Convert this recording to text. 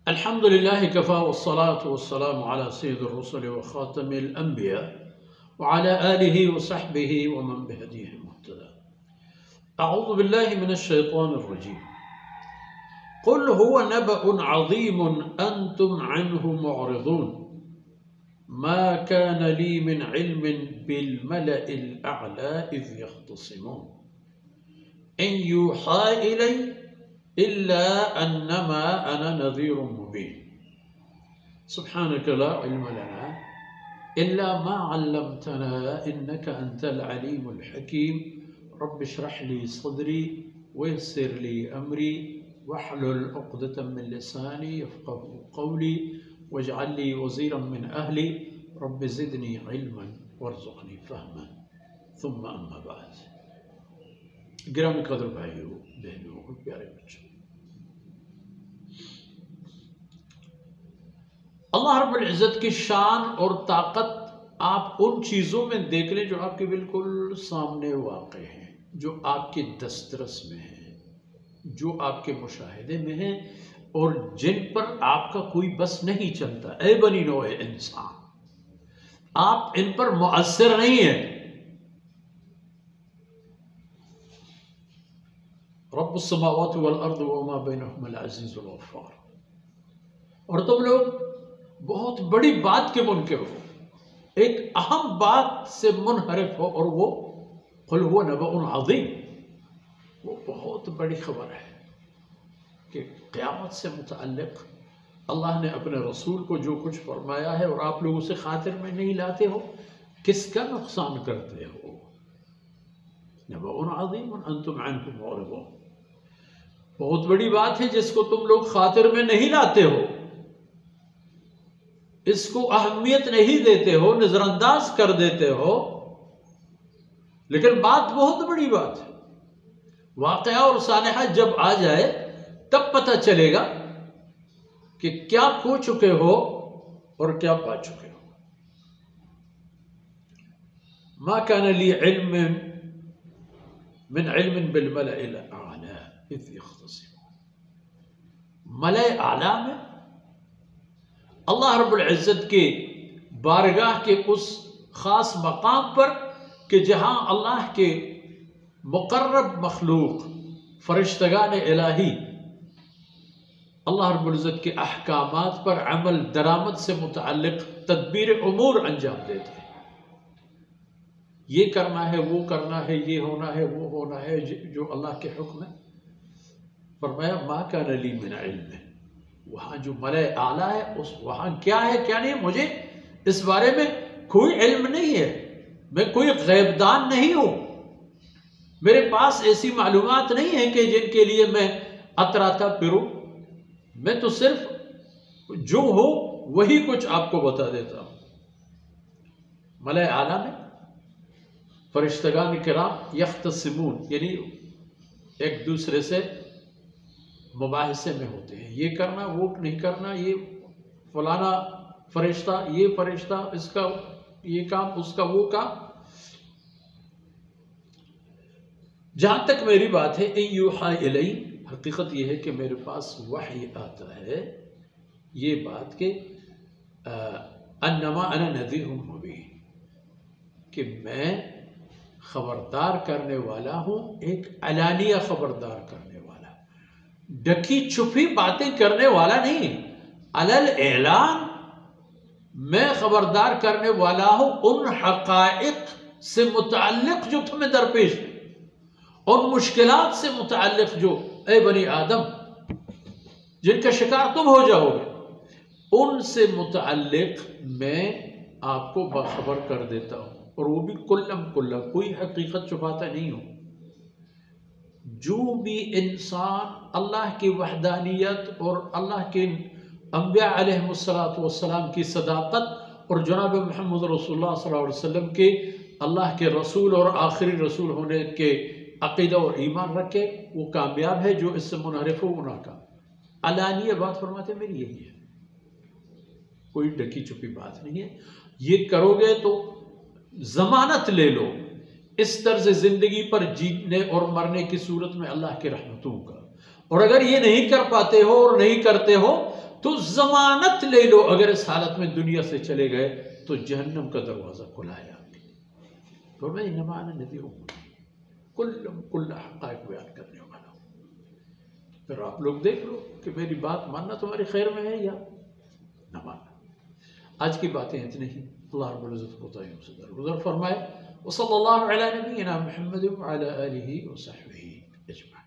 الحمد لله كفى والصلاة والسلام على سيد الرسل وخاتم الأنبياء وعلى آله وصحبه ومن بهديه مهتدى. أعوذ بالله من الشيطان الرجيم. قل هو نبأ عظيم أنتم عنه معرضون ما كان لي من علم بالملأ الأعلى إذ يختصمون إن يوحى إلي إلا أنما أنا نذير مبين سبحانك لا علم لنا إلا ما علمتنا إنك أنت العليم الحكيم رب اشرح لي صدري ويسر لي أمري واحلل عقدة من لساني يفقه قولي واجعل لي وزيرا من أهلي رب زدني علما وارزقني فهما ثم أما بعد. گرامی قدر بھائیوں بہنوں اور پیارے بچوں، اللہ رب العزت کی شان اور طاقت آپ ان چیزوں میں دیکھ لیں جو آپ کے بالکل سامنے واقع ہیں، جو آپ کے دسترس میں ہیں، جو آپ کے مشاہدے میں ہیں اور جن پر آپ کا کوئی بس نہیں چلتا۔ اے بنی نوع انسان، آپ ان پر مؤثر نہیں ہیں۔ رب السماوات والارض وما بینہما العزیز الغفار، اور تم لوگ بہت بڑی بات کے منکر ہو، ایک اہم بات سے منحرف ہو، اور وہ قل هو نبأ عظیم، وہ بہت بڑی خبر ہے کہ قیامت سے متعلق اللہ نے اپنے رسول کو جو کچھ فرمایا ہے اور آپ لوگ اسے خاطر میں نہیں لاتے ہو، کس کا نقصان کرتے ہو؟ نبأ عظیم انتم عنہ معرضون، بہت بڑی بات ہے جس کو تم لوگ خاطر میں نہیں لاتے ہو، اس کو اہمیت نہیں دیتے ہو، نظر انداز کر دیتے ہو، لیکن بات بہت بڑی بات ہے۔ واقعہ اور سانحہ جب آ جائے تب پتہ چلے گا کہ کیا کھو چکے ہو اور کیا پا چکے ہو۔ ما كان لي علم من علم بالملأ الأعلى اذ يختصمون، ملأ اعلیٰ میں اللہ رب العزت کے بارگاہ کے اس خاص مقام پر کہ جہاں اللہ کے مقرب مخلوق فرشتگان الہی اللہ رب العزت کے احکامات پر عمل درآمد سے متعلق تدبیر امور انجام دیتے ہیں۔ یہ کرنا ہے، وہ کرنا ہے، یہ ہونا ہے، وہ ہونا ہے، جو اللہ کے حکم ہے۔ فرمایا ما کان لی من علم، وہاں جو ملأ اعلیٰ ہے اس وہاں کیا ہے کیا نہیں، مجھے اس بارے میں کوئی علم نہیں ہے، میں کوئی غیب دان نہیں ہوں، میرے پاس ایسی معلومات نہیں ہیں کہ جن کے لیے میں اتراتا پھروں، میں تو صرف جو ہو وہی کچھ آپ کو بتا دیتا ہوں۔ ملأ اعلیٰ میں فرشتگان کرام یختصمون، یعنی ایک دوسرے سے مباحثے میں ہوتے ہیں، یہ کرنا وہ نہیں کرنا، یہ فلانا فرشتہ یہ فرشتہ اس کا یہ کام اس کا وہ کام۔ جہاں تک میری بات ہے ان یوحی الی، حقیقت یہ ہے کہ میرے پاس وحی آتا ہے، یہ بات کہ انما انا نذیر مبین، کہ میں خبردار کرنے والا ہوں، ایک علانیہ خبردار کرنے والا، ڈکی چھپی باتیں کرنے والا نہیں، علل اعلان میں خبردار کرنے والا ہوں ان حقائق سے متعلق جو تمہیں درپیش ہیں، ان مشکلات سے متعلق جو اے بنی آدم جن کا شکار تم ہو جاؤ گے، ان سے متعلق میں آپ کو باخبر کر دیتا ہوں، اور وہ بھی کلم کوئی حقیقت چھپاتا نہیں ہوں۔ جو بھی انسان اللہ کی وحدانیت اور اللہ کے انبیاء علیہ السلام کی صداقت اور جناب محمد رسول اللہ صلی اللہ علیہ وسلم کے اللہ کے رسول اور آخری رسول ہونے کے عقیدہ اور ایمان رکھے، وہ کامیاب ہے، جو اس سے منحرف ہو وہ ناکام۔ علانیہ بات فرماتے میری یہی ہے، کوئی ڈکی چھپی بات نہیں ہے۔ یہ کرو گے تو ضمانت لے لو اس طرز زندگی پر جیتنے اور مرنے کی صورت میں اللہ کی رحمتوں کا، اور اگر یہ نہیں کر پاتے ہو اور نہیں کرتے ہو تو ضمانت لے لو اگر اس حالت میں دنیا سے چلے گئے تو جہنم کا دروازہ کھلا ہے آپ کے لیے۔ فرمایا انما انا نذیر کل حقائق بیان کرنے والا ہوں۔ پھر آپ لوگ دیکھ لو کہ میری بات ماننا تمہاری خیر میں ہے یا نہ ماننا۔ آج کی باتیں اتنی ہی، اللہ رب العزت کوتاہیوں سے درگزر فرمائے۔ وصلی اللہ علی نبینا محمد وعلی آلہ وصحبہ اجمعین۔